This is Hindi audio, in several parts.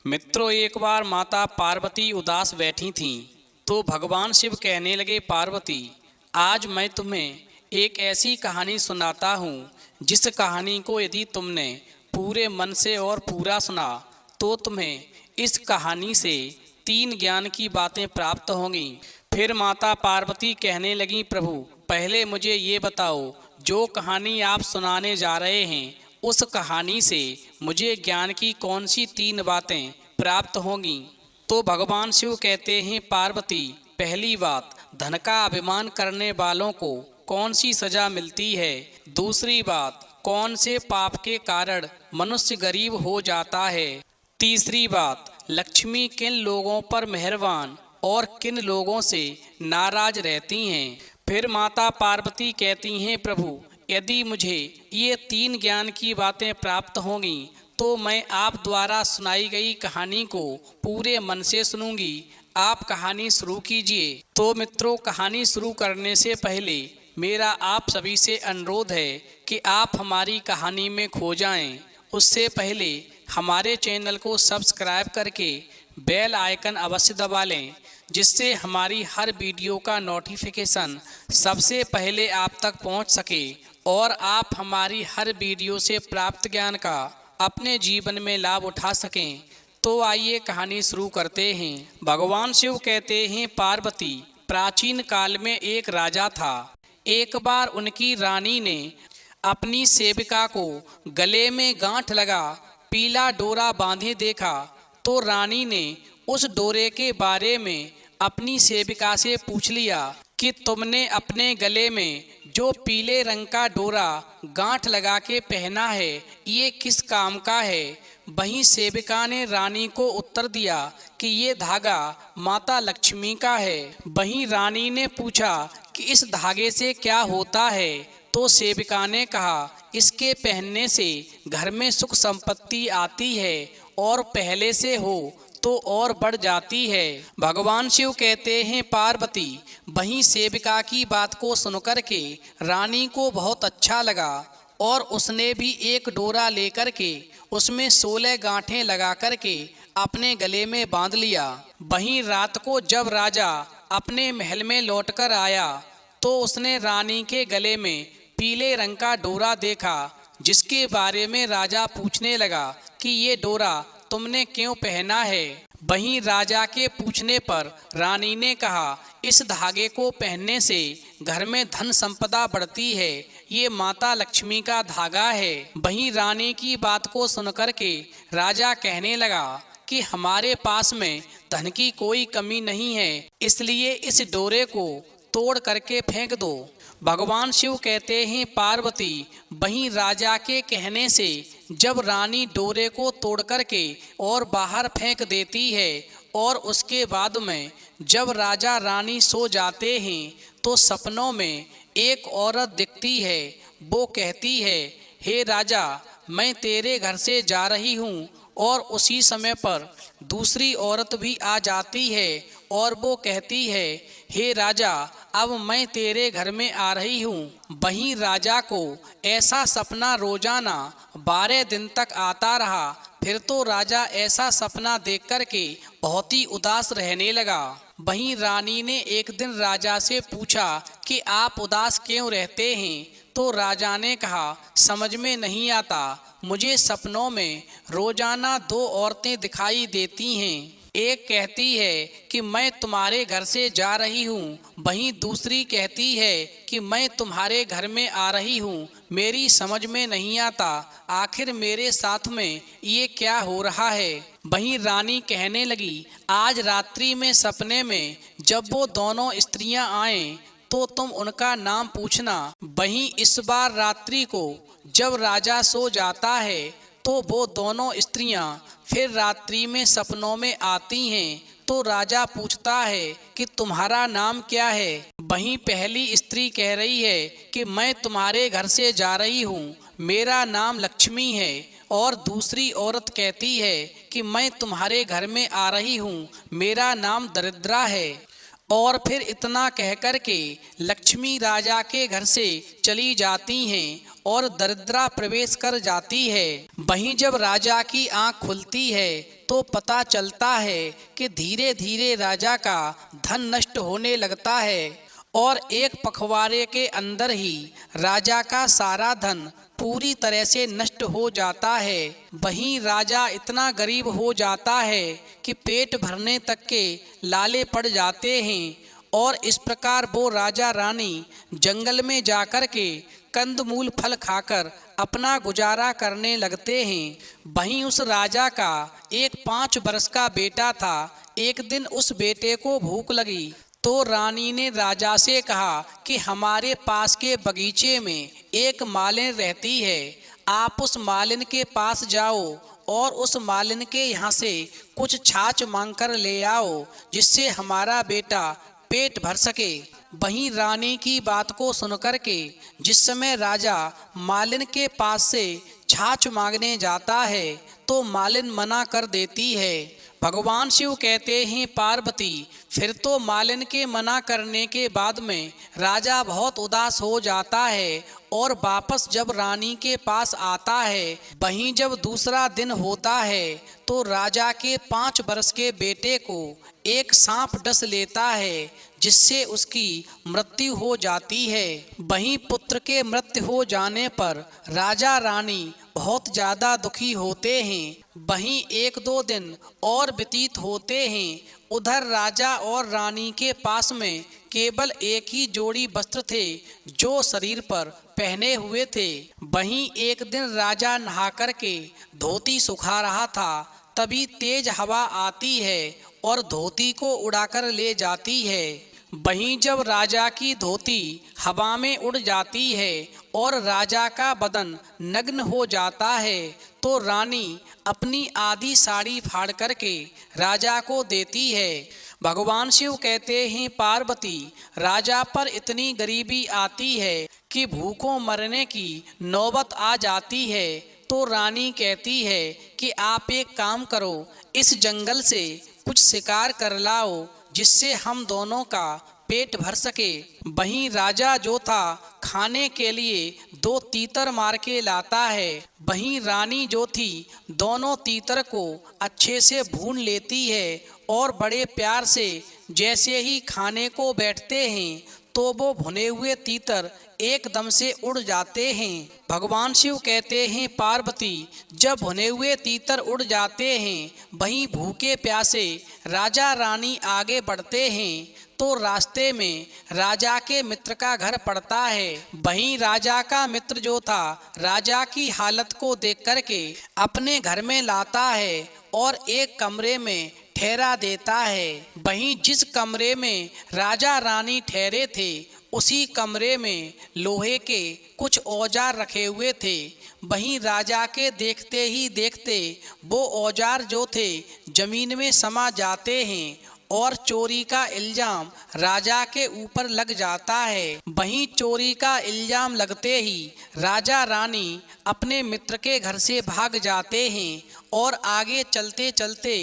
मित्रों, एक बार माता पार्वती उदास बैठी थीं, तो भगवान शिव कहने लगे, पार्वती, आज मैं तुम्हें एक ऐसी कहानी सुनाता हूँ जिस कहानी को यदि तुमने पूरे मन से और पूरा सुना तो तुम्हें इस कहानी से 3 ज्ञान की बातें प्राप्त होंगी। फिर माता पार्वती कहने लगी, प्रभु, पहले मुझे ये बताओ, जो कहानी आप सुनाने जा रहे हैं उस कहानी से मुझे ज्ञान की कौन सी 3 बातें प्राप्त होंगी। तो भगवान शिव कहते हैं, पार्वती, पहली बात, धन का अभिमान करने वालों को कौन सी सजा मिलती है। दूसरी बात, कौन से पाप के कारण मनुष्य गरीब हो जाता है। तीसरी बात, लक्ष्मी किन लोगों पर मेहरबान और किन लोगों से नाराज रहती हैं। फिर माता पार्वती कहती हैं, प्रभु, यदि मुझे ये 3 ज्ञान की बातें प्राप्त होंगी तो मैं आप द्वारा सुनाई गई कहानी को पूरे मन से सुनूंगी। आप कहानी शुरू कीजिए। तो मित्रों, कहानी शुरू करने से पहले मेरा आप सभी से अनुरोध है कि आप हमारी कहानी में खो जाएं। उससे पहले हमारे चैनल को सब्सक्राइब करके बेल आइकन अवश्य दबा लें, जिससे हमारी हर वीडियो का नोटिफिकेशन सबसे पहले आप तक पहुंच सके और आप हमारी हर वीडियो से प्राप्त ज्ञान का अपने जीवन में लाभ उठा सकें। तो आइए कहानी शुरू करते हैं। भगवान शिव कहते हैं, पार्वती, प्राचीन काल में एक राजा था। एक बार उनकी रानी ने अपनी सेविका को गले में गांठ लगा पीला डोरा बांधे देखा, तो रानी ने उस डोरे के बारे में अपनी सेविका से पूछ लिया कि तुमने अपने गले में जो पीले रंग का डोरा गांठ लगा के पहना है, ये किस काम का है। वहीं सेविका ने रानी को उत्तर दिया कि ये धागा माता लक्ष्मी का है। वहीं रानी ने पूछा कि इस धागे से क्या होता है, तो सेविका ने कहा, इसके पहनने से घर में सुख संपत्ति आती है और पहले से हो तो और बढ़ जाती है। भगवान शिव कहते हैं, पार्वती, वहीं सेविका की बात को सुनकर के रानी को बहुत अच्छा लगा और उसने भी एक डोरा लेकर के उसमें 16 गांठें लगा करके अपने गले में बांध लिया। वहीं रात को जब राजा अपने महल में लौटकर आया तो उसने रानी के गले में पीले रंग का डोरा देखा, जिसके बारे में राजा पूछने लगा कि ये डोरा तुमने क्यों पहना है। वहीं राजा के पूछने पर रानी ने कहा, इस धागे को पहनने से घर में धन संपदा बढ़ती है, ये माता लक्ष्मी का धागा है। वहीं रानी की बात को सुनकर के राजा कहने लगा कि हमारे पास में धन की कोई कमी नहीं है, इसलिए इस डोरे को तोड़ करके फेंक दो। भगवान शिव कहते हैं, पार्वती, वहीं राजा के कहने से जब रानी डोरे को तोड़ करके और बाहर फेंक देती है और उसके बाद में जब राजा रानी सो जाते हैं तो सपनों में एक औरत दिखती है। वो कहती है, हे राजा, मैं तेरे घर से जा रही हूँ। और उसी समय पर दूसरी औरत भी आ जाती है और वो कहती है, हे राजा, अब मैं तेरे घर में आ रही हूँ। वहीं राजा को ऐसा सपना रोजाना 12 दिन तक आता रहा। फिर तो राजा ऐसा सपना देख कर के बहुत ही उदास रहने लगा। वहीं रानी ने एक दिन राजा से पूछा कि आप उदास क्यों रहते हैं। तो राजा ने कहा, समझ में नहीं आता, मुझे सपनों में रोजाना 2 औरतें दिखाई देती हैं। एक कहती है कि मैं तुम्हारे घर से जा रही हूँ, वहीं दूसरी कहती है कि मैं तुम्हारे घर में आ रही हूँ। मेरी समझ में नहीं आता, आखिर मेरे साथ में ये क्या हो रहा है। वहीं रानी कहने लगी, आज रात्रि में सपने में जब वो दोनों स्त्रियां आएं तो तुम उनका नाम पूछना। वहीं इस बार रात्रि को जब राजा सो जाता है तो वो दोनों स्त्रियां फिर रात्रि में सपनों में आती हैं। तो राजा पूछता है कि तुम्हारा नाम क्या है। वहीं पहली स्त्री कह रही है कि मैं तुम्हारे घर से जा रही हूँ, मेरा नाम लक्ष्मी है। और दूसरी औरत कहती है कि मैं तुम्हारे घर में आ रही हूँ, मेरा नाम दरिद्रा है। और फिर इतना कहकर के लक्ष्मी राजा के घर से चली जाती हैं और दरिद्रा प्रवेश कर जाती है। वहीं जब राजा की आंख खुलती है तो पता चलता है कि धीरे धीरे राजा का धन नष्ट होने लगता है और एक पखवाड़े के अंदर ही राजा का सारा धन पूरी तरह से नष्ट हो जाता है। वहीं राजा इतना गरीब हो जाता है कि पेट भरने तक के लाले पड़ जाते हैं और इस प्रकार वो राजा रानी जंगल में जाकर के कंदमूल फल खाकर अपना गुजारा करने लगते हैं। वहीं उस राजा का एक 5 वर्ष का बेटा था। एक दिन उस बेटे को भूख लगी तो रानी ने राजा से कहा कि हमारे पास के बगीचे में एक मालिन रहती है, आप उस मालिन के पास जाओ और उस मालिन के यहाँ से कुछ छाछ मांग कर ले आओ जिससे हमारा बेटा पेट भर सके। वहीं रानी की बात को सुनकर के जिस समय राजा मालिन के पास से छाछ मांगने जाता है तो मालिन मना कर देती है। भगवान शिव कहते हैं पार्वती, फिर तो मालिन के मना करने के बाद में राजा बहुत उदास हो जाता है और वापस जब रानी के पास आता है, वहीं जब दूसरा दिन होता है तो राजा के 5 वर्ष के बेटे को एक सांप डस लेता है जिससे उसकी मृत्यु हो जाती है। वहीं पुत्र के मृत्यु हो जाने पर राजा रानी बहुत ज़्यादा दुखी होते हैं। वहीं 1-2 दिन और व्यतीत होते हैं। उधर राजा और रानी के पास में केवल एक ही जोड़ी वस्त्र थे जो शरीर पर पहने हुए थे। वहीं एक दिन राजा नहा करके धोती सुखा रहा था, तभी तेज हवा आती है और धोती को उड़ाकर ले जाती है। वहीं जब राजा की धोती हवा में उड़ जाती है और राजा का बदन नग्न हो जाता है तो रानी अपनी आधी साड़ी फाड़ करके राजा को देती है। भगवान शिव कहते हैं पार्वती, राजा पर इतनी गरीबी आती है कि भूखों मरने की नौबत आ जाती है तो रानी कहती है कि आप एक काम करो, इस जंगल से कुछ शिकार कर लाओ जिससे हम दोनों का पेट भर सके। वहीं राजा जो था खाने के लिए 2 तीतर मार के लाता है। वहीं रानी जो थी दोनों तीतर को अच्छे से भून लेती है और बड़े प्यार से जैसे ही खाने को बैठते हैं तो वो भुने हुए तीतर एकदम से उड़ जाते हैं। भगवान शिव कहते हैं पार्वती, जब भुने हुए तीतर उड़ जाते हैं वहीं भूखे प्यासे राजा रानी आगे बढ़ते हैं तो रास्ते में राजा के मित्र का घर पड़ता है। वहीं राजा का मित्र जो था राजा की हालत को देख करके अपने घर में लाता है और एक कमरे में ठहरा देता है। वहीं जिस कमरे में राजा रानी ठहरे थे उसी कमरे में लोहे के कुछ औजार रखे हुए थे। वहीं राजा के देखते ही देखते वो औजार जो थे जमीन में समा जाते हैं और चोरी का इल्जाम राजा के ऊपर लग जाता है। वहीं चोरी का इल्जाम लगते ही राजा रानी अपने मित्र के घर से भाग जाते हैं और आगे चलते चलते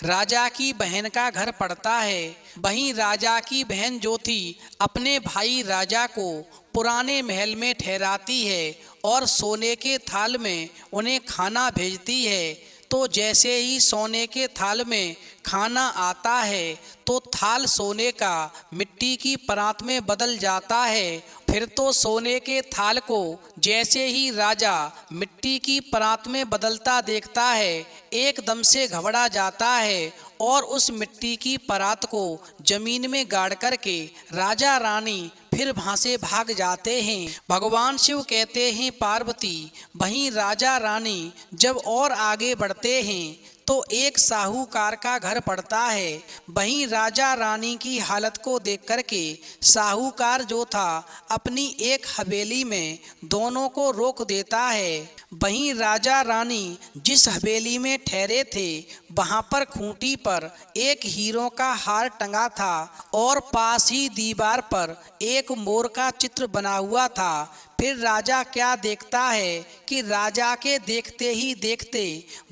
राजा की बहन का घर पड़ता है। वहीं राजा की बहन जो थी अपने भाई राजा को पुराने महल में ठहराती है और सोने के थाल में उन्हें खाना भेजती है। तो जैसे ही सोने के थाल में खाना आता है तो थाल सोने का मिट्टी की परात में बदल जाता है। फिर तो सोने के थाल को जैसे ही राजा मिट्टी की परात में बदलता देखता है एकदम से घबरा जाता है और उस मिट्टी की परात को जमीन में गाड़ करके राजा रानी फिर वहाँ से भाग जाते हैं। भगवान शिव कहते हैं पार्वती, वहीं राजा रानी जब और आगे बढ़ते हैं तो एक साहूकार का घर पड़ता है। वहीं राजा रानी की हालत को देख करके साहूकार जो था अपनी एक हवेली में दोनों को रोक देता है। वहीं राजा रानी जिस हवेली में ठहरे थे वहां पर खूंटी पर एक हीरों का हार टंगा था और पास ही दीवार पर एक मोर का चित्र बना हुआ था। फिर राजा क्या देखता है कि राजा के देखते ही देखते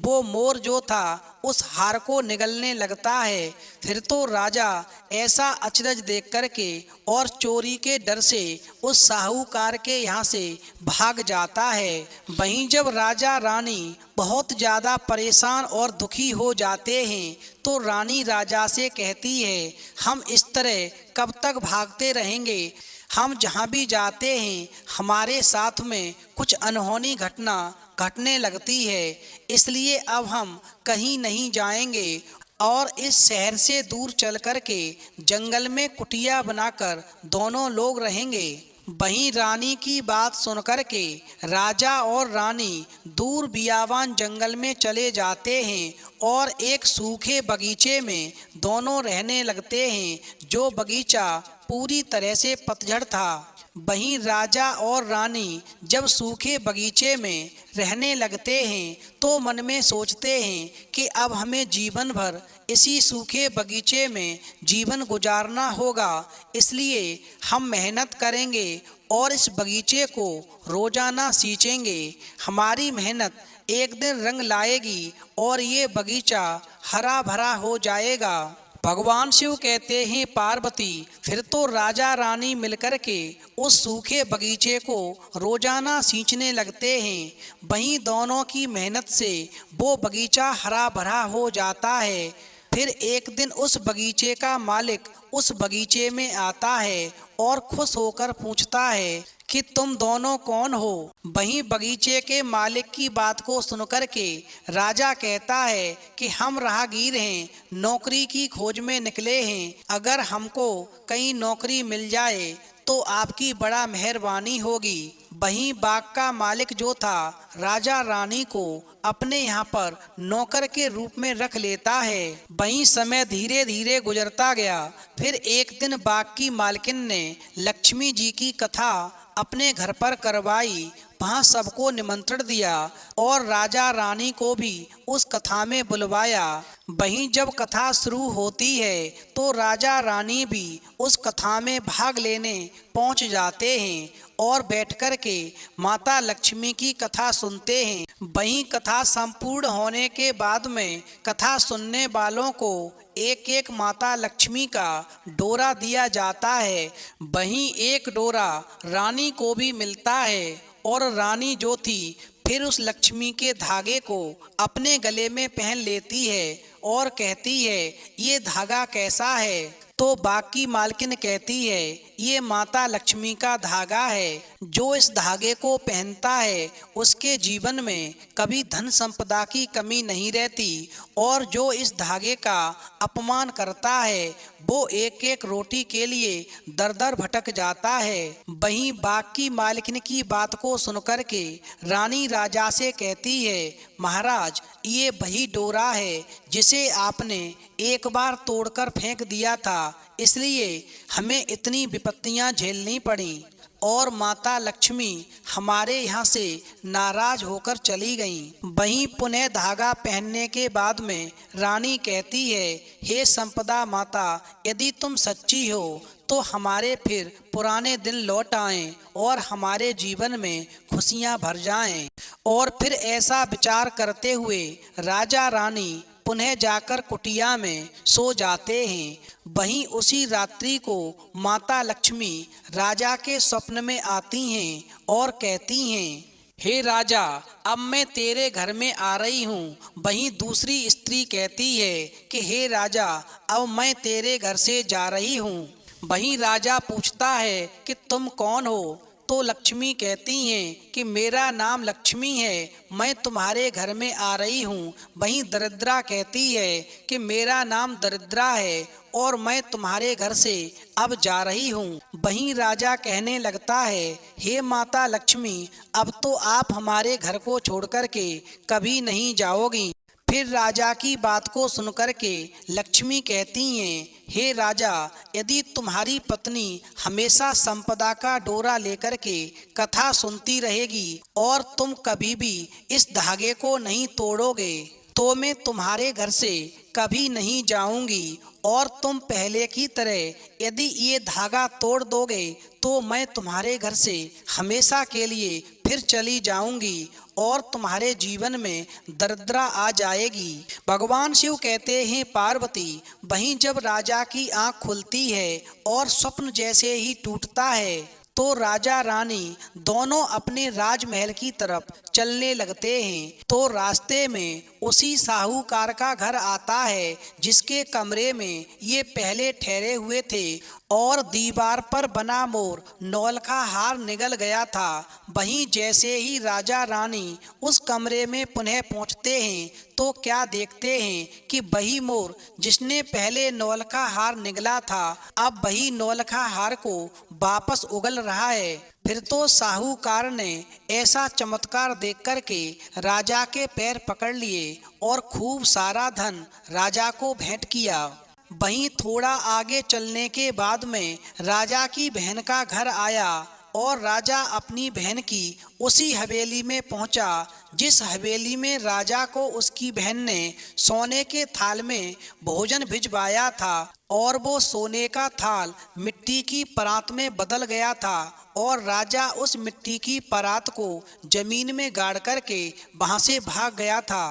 वो मोर जो था उस हार को निगलने लगता है। फिर तो राजा ऐसा अचरज देख करके और चोरी के डर से उस साहूकार के यहाँ से भाग जाता है। वहीं जब राजा रानी बहुत ज़्यादा परेशान और दुखी हो जाते हैं तो रानी राजा से कहती है, हम इस तरह कब तक भागते रहेंगे? हम जहाँ भी जाते हैं हमारे साथ में कुछ अनहोनी घटना घटने लगती है, इसलिए अब हम कहीं नहीं जाएंगे और इस शहर से दूर चल कर के जंगल में कुटिया बनाकर दोनों लोग रहेंगे। वहीं रानी की बात सुनकर के राजा और रानी दूर बियावान जंगल में चले जाते हैं और एक सूखे बगीचे में दोनों रहने लगते हैं, जो बगीचा पूरी तरह से पतझड़ था। वहीं राजा और रानी जब सूखे बगीचे में रहने लगते हैं तो मन में सोचते हैं कि अब हमें जीवन भर इसी सूखे बगीचे में जीवन गुजारना होगा, इसलिए हम मेहनत करेंगे और इस बगीचे को रोजाना सींचेंगे। हमारी मेहनत एक दिन रंग लाएगी और ये बगीचा हरा भरा हो जाएगा। भगवान शिव कहते हैं, पार्वती फिर तो राजा रानी मिलकर के उस सूखे बगीचे को रोजाना सींचने लगते हैं। वहीं दोनों की मेहनत से वो बगीचा हरा भरा हो जाता है। फिर एक दिन उस बगीचे का मालिक उस बगीचे में आता है और खुश होकर पूछता है कि तुम दोनों कौन हो? वहीं बगीचे के मालिक की बात को सुनकर के राजा कहता है कि हम राहगीर हैं, नौकरी की खोज में निकले हैं। अगर हमको कहीं नौकरी मिल जाए तो आपकी बड़ा मेहरबानी होगी। वहीं बाग का मालिक जो था राजा रानी को अपने यहाँ पर नौकर के रूप में रख लेता है। वहीं समय धीरे धीरे गुजरता गया। फिर एक दिन बाग की मालकिन ने लक्ष्मी जी की कथा अपने घर पर करवाई। वहाँ सबको निमंत्रण दिया और राजा रानी को भी उस कथा में बुलवाया। वहीं जब कथा शुरू होती है तो राजा रानी भी उस कथा में भाग लेने पहुँच जाते हैं और बैठकर के माता लक्ष्मी की कथा सुनते हैं। वहीं कथा संपूर्ण होने के बाद में कथा सुनने वालों को एक एक माता लक्ष्मी का डोरा दिया जाता है। वहीं एक डोरा रानी को भी मिलता है और रानी जो थी फिर उस लक्ष्मी के धागे को अपने गले में पहन लेती है और कहती है, ये धागा कैसा है? तो बाग की मालकिन कहती है, ये माता लक्ष्मी का धागा है। जो इस धागे को पहनता है उसके जीवन में कभी धन संपदा की कमी नहीं रहती और जो इस धागे का अपमान करता है वो एक एक रोटी के लिए दर दर भटक जाता है। वहीं बाग की मालकिन की बात को सुनकर के रानी राजा से कहती है, महाराज ये वही डोरा है जिसे आपने एक बार तोड़कर फेंक दिया था, इसलिए हमें इतनी विपत्तियां झेलनी पड़ी और माता लक्ष्मी हमारे यहाँ से नाराज होकर चली गईं। वहीं पुनः धागा पहनने के बाद में रानी कहती है, हे संपदा माता, यदि तुम सच्ची हो तो हमारे फिर पुराने दिन लौट आएं और हमारे जीवन में खुशियां भर जाएं। और फिर ऐसा विचार करते हुए राजा रानी पुनः जाकर कुटिया में सो जाते हैं। वहीं उसी रात्रि को माता लक्ष्मी राजा के स्वप्न में आती हैं और कहती हैं, हे राजा, अब मैं तेरे घर में आ रही हूँ। वहीं दूसरी स्त्री कहती है कि हे राजा, अब मैं तेरे घर से जा रही हूँ। वहीं राजा पूछता है कि तुम कौन हो? तो लक्ष्मी कहती हैं कि मेरा नाम लक्ष्मी है, मैं तुम्हारे घर में आ रही हूँ। वहीं दरिद्रा कहती है कि मेरा नाम दरिद्रा है और मैं तुम्हारे घर से अब जा रही हूँ। वहीं राजा कहने लगता है, हे माता लक्ष्मी, अब तो आप हमारे घर को छोड़कर के कभी नहीं जाओगी। फिर राजा की बात को सुनकर के लक्ष्मी कहती हैं, हे राजा, यदि तुम्हारी पत्नी हमेशा संपदा का डोरा लेकर के कथा सुनती रहेगी और तुम कभी भी इस धागे को नहीं तोड़ोगे तो मैं तुम्हारे घर से कभी नहीं जाऊंगी और तुम पहले की तरह यदि ये धागा तोड़ दोगे तो मैं तुम्हारे घर से हमेशा के लिए फिर चली जाऊंगी और तुम्हारे जीवन में दरिद्रता आ जाएगी। भगवान शिव कहते हैं पार्वती, वहीं जब राजा की आंख खुलती है और स्वप्न जैसे ही टूटता है तो राजा रानी दोनों अपने राजमहल की तरफ चलने लगते हैं। तो रास्ते में उसी साहूकार का घर आता है जिसके कमरे में ये पहले ठहरे हुए थे और दीवार पर बना मोर नौलखा हार निगल गया था। वहीं जैसे ही राजा रानी उस कमरे में पुनः पहुंचते हैं तो क्या देखते हैं कि वही मोर जिसने पहले नौलखा हार निगला था अब वही नौलखा हार को वापस उगल रहा है। फिर तो साहूकार ने ऐसा चमत्कार देख कर के राजा के पैर पकड़ लिए और खूब सारा धन राजा को भेंट किया। वहीं थोड़ा आगे चलने के बाद में राजा की बहन का घर आया और राजा अपनी बहन की उसी हवेली में पहुंचा जिस हवेली में राजा को उसकी बहन ने सोने के थाल में भोजन भिजवाया था और वो सोने का थाल मिट्टी की परात में बदल गया था और राजा उस मिट्टी की परात को जमीन में गाड़ करके वहां से भाग गया था।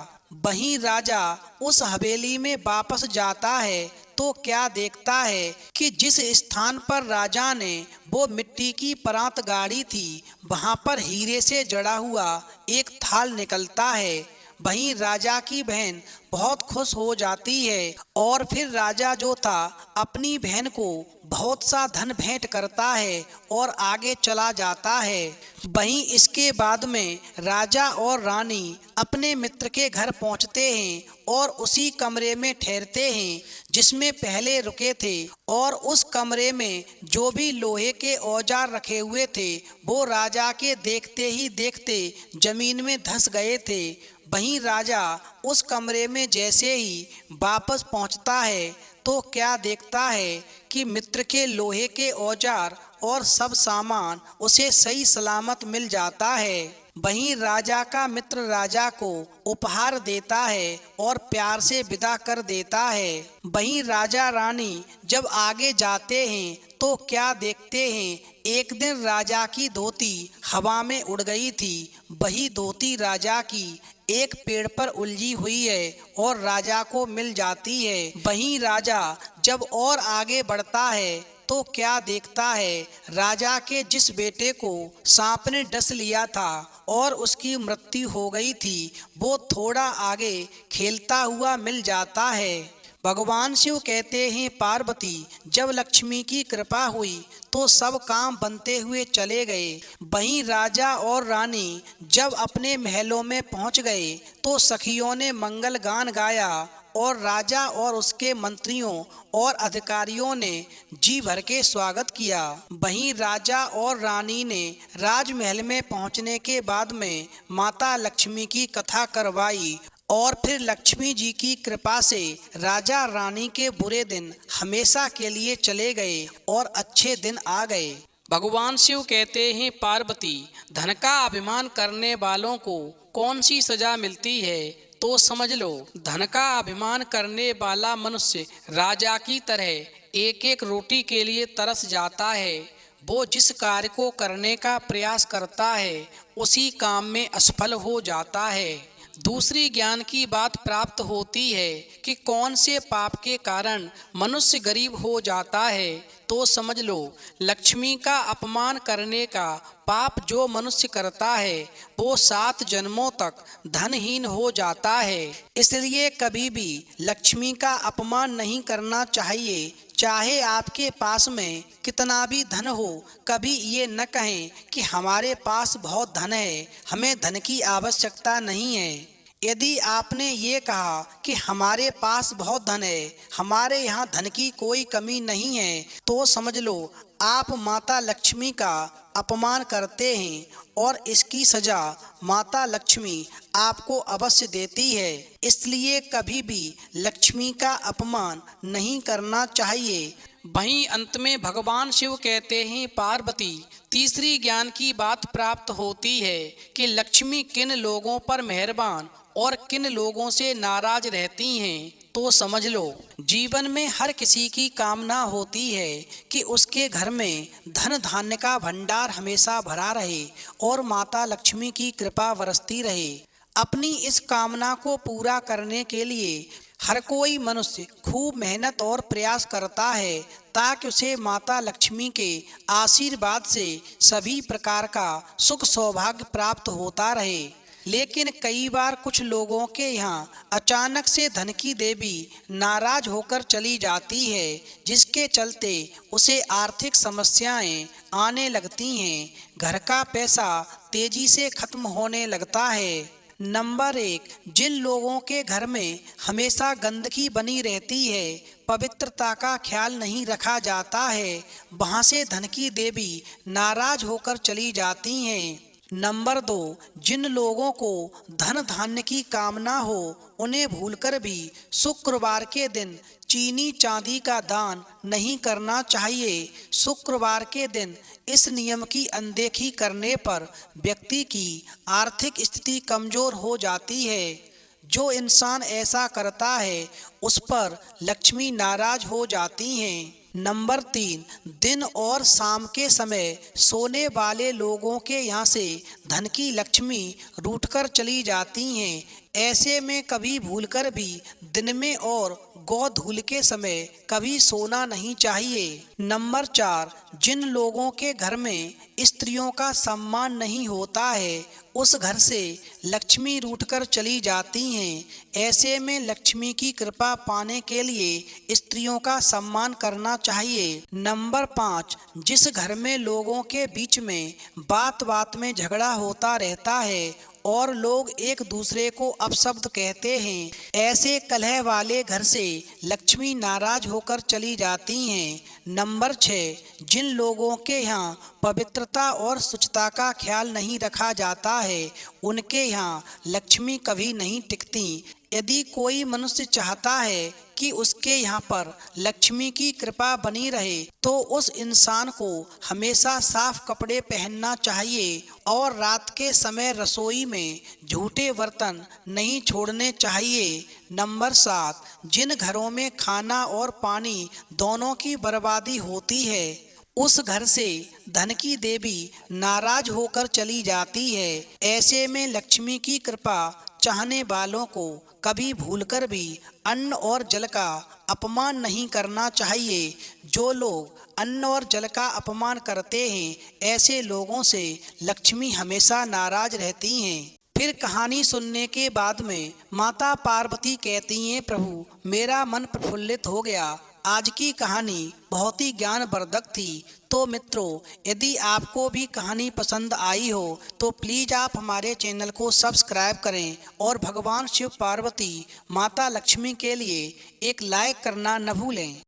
वहीं राजा उस हवेली में वापस जाता है तो क्या देखता है कि जिस स्थान पर राजा ने वो मिट्टी की परात गाड़ी थी वहां पर हीरे से जड़ा हुआ एक थाल निकलता है। वहीं राजा की बहन बहुत खुश हो जाती है और फिर राजा जो था अपनी बहन को बहुत सा धन भेंट करता है और आगे चला जाता है। वहीं इसके बाद में राजा और रानी अपने मित्र के घर पहुंचते हैं और उसी कमरे में ठहरते हैं जिसमें पहले रुके थे और उस कमरे में जो भी लोहे के औजार रखे हुए थे वो राजा के देखते ही देखते जमीन में धंस गए थे। वहीं राजा उस कमरे में जैसे ही वापस पहुंचता है तो क्या देखता है कि मित्र के लोहे के औजार और सब सामान उसे सही सलामत मिल जाता है। वहीं राजा का मित्र राजा को उपहार देता है और प्यार से विदा कर देता है। वहीं राजा रानी जब आगे जाते हैं तो क्या देखते हैं, एक दिन राजा की धोती हवा में उड़ गई थी। वही धोती राजा की एक पेड़ पर उलझी हुई है और राजा को मिल जाती है। वहीं राजा जब और आगे बढ़ता है तो क्या देखता है, राजा के जिस बेटे को सांप ने डस लिया था और उसकी मृत्यु हो गई थी वो थोड़ा आगे खेलता हुआ मिल जाता है। भगवान शिव कहते हैं पार्वती, जब लक्ष्मी की कृपा हुई तो सब काम बनते हुए चले गए। वहीं राजा और रानी जब अपने महलों में पहुंच गए तो सखियों ने मंगल गान गाया और राजा और उसके मंत्रियों और अधिकारियों ने जी भर के स्वागत किया। वहीं राजा और रानी ने राजमहल में पहुंचने के बाद में माता लक्ष्मी की कथा करवाई और फिर लक्ष्मी जी की कृपा से राजा रानी के बुरे दिन हमेशा के लिए चले गए और अच्छे दिन आ गए। भगवान शिव कहते हैं पार्वती, धन का अभिमान करने वालों को कौन सी सजा मिलती है तो समझ लो, धन का अभिमान करने वाला मनुष्य राजा की तरह एक एक रोटी के लिए तरस जाता है। वो जिस कार्य को करने का प्रयास करता है उसी काम में असफल हो जाता है। दूसरी ज्ञान की बात प्राप्त होती है कि कौन से पाप के कारण मनुष्य गरीब हो जाता है तो समझ लो, लक्ष्मी का अपमान करने का पाप जो मनुष्य करता है वो 7 जन्मों तक धनहीन हो जाता है। इसलिए कभी भी लक्ष्मी का अपमान नहीं करना चाहिए। चाहे आपके पास में कितना भी धन हो, कभी ये न कहें कि हमारे पास बहुत धन है, हमें धन की आवश्यकता नहीं है। यदि आपने ये कहा कि हमारे पास बहुत धन है, हमारे यहाँ धन की कोई कमी नहीं है, तो समझ लो आप माता लक्ष्मी का अपमान करते हैं और इसकी सजा माता लक्ष्मी आपको अवश्य देती है। इसलिए कभी भी लक्ष्मी का अपमान नहीं करना चाहिए। वहीं अंत में भगवान शिव कहते हैं पार्वती, तीसरी ज्ञान की बात प्राप्त होती है कि लक्ष्मी किन लोगों पर मेहरबान और किन लोगों से नाराज रहती हैं तो समझ लो जीवन में हर किसी की कामना होती है कि उसके घर में धन धान्य का भंडार हमेशा भरा रहे और माता लक्ष्मी की कृपा बरसती रहे। अपनी इस कामना को पूरा करने के लिए हर कोई मनुष्य खूब मेहनत और प्रयास करता है ताकि उसे माता लक्ष्मी के आशीर्वाद से सभी प्रकार का सुख सौभाग्य प्राप्त होता रहे। लेकिन कई बार कुछ लोगों के यहाँ अचानक से धन की देवी नाराज होकर चली जाती है, जिसके चलते उसे आर्थिक समस्याएं आने लगती हैं। घर का पैसा तेजी से खत्म होने लगता है। नंबर 1, जिन लोगों के घर में हमेशा गंदगी बनी रहती है, पवित्रता का ख्याल नहीं रखा जाता है, वहाँ से धन की देवी नाराज होकर चली जाती हैं। नंबर 2, जिन लोगों को धन धान्य की कामना हो, उन्हें भूलकर भी शुक्रवार के दिन चीनी चांदी का दान नहीं करना चाहिए। शुक्रवार के दिन इस नियम की अनदेखी करने पर व्यक्ति की आर्थिक स्थिति कमजोर हो जाती है। जो इंसान ऐसा करता है उस पर लक्ष्मी नाराज हो जाती हैं। नंबर 3, दिन और शाम के समय सोने वाले लोगों के यहाँ से धन की लक्ष्मी रूठकर चली जाती हैं। ऐसे में कभी भूलकर भी दिन में और गोधूल के समय कभी सोना नहीं चाहिए। नंबर 4, जिन लोगों के घर में स्त्रियों का सम्मान नहीं होता है, उस घर से लक्ष्मी रूठकर चली जाती हैं। ऐसे में लक्ष्मी की कृपा पाने के लिए स्त्रियों का सम्मान करना चाहिए। नंबर 5, जिस घर में लोगों के बीच में बात बात में झगड़ा होता रहता है और लोग एक दूसरे को अपशब्द कहते हैं, ऐसे कलह वाले घर से लक्ष्मी नाराज होकर चली जाती हैं। नंबर 6, जिन लोगों के यहाँ पवित्रता और स्वच्छता का ख्याल नहीं रखा जाता है, उनके यहाँ लक्ष्मी कभी नहीं टिकती। यदि कोई मनुष्य चाहता है कि उसके यहाँ पर लक्ष्मी की कृपा बनी रहे, तो उस इंसान को हमेशा साफ कपड़े पहनना चाहिए और रात के समय रसोई में झूठे बर्तन नहीं छोड़ने चाहिए। नंबर 7, जिन घरों में खाना और पानी दोनों की बर्बादी होती है, उस घर से धन की देवी नाराज होकर चली जाती है। ऐसे में लक्ष्मी की कृपा चाहने वालों को कभी भूलकर भी अन्न और जल का अपमान नहीं करना चाहिए। जो लोग अन्न और जल का अपमान करते हैं, ऐसे लोगों से लक्ष्मी हमेशा नाराज रहती हैं। फिर कहानी सुनने के बाद में माता पार्वती कहती हैं, प्रभु मेरा मन प्रफुल्लित हो गया। आज की कहानी बहुत ही ज्ञानवर्धक थी। तो मित्रों, यदि आपको भी कहानी पसंद आई हो तो प्लीज़ आप हमारे चैनल को सब्सक्राइब करें और भगवान शिव पार्वती माता लक्ष्मी के लिए एक लाइक करना न भूलें।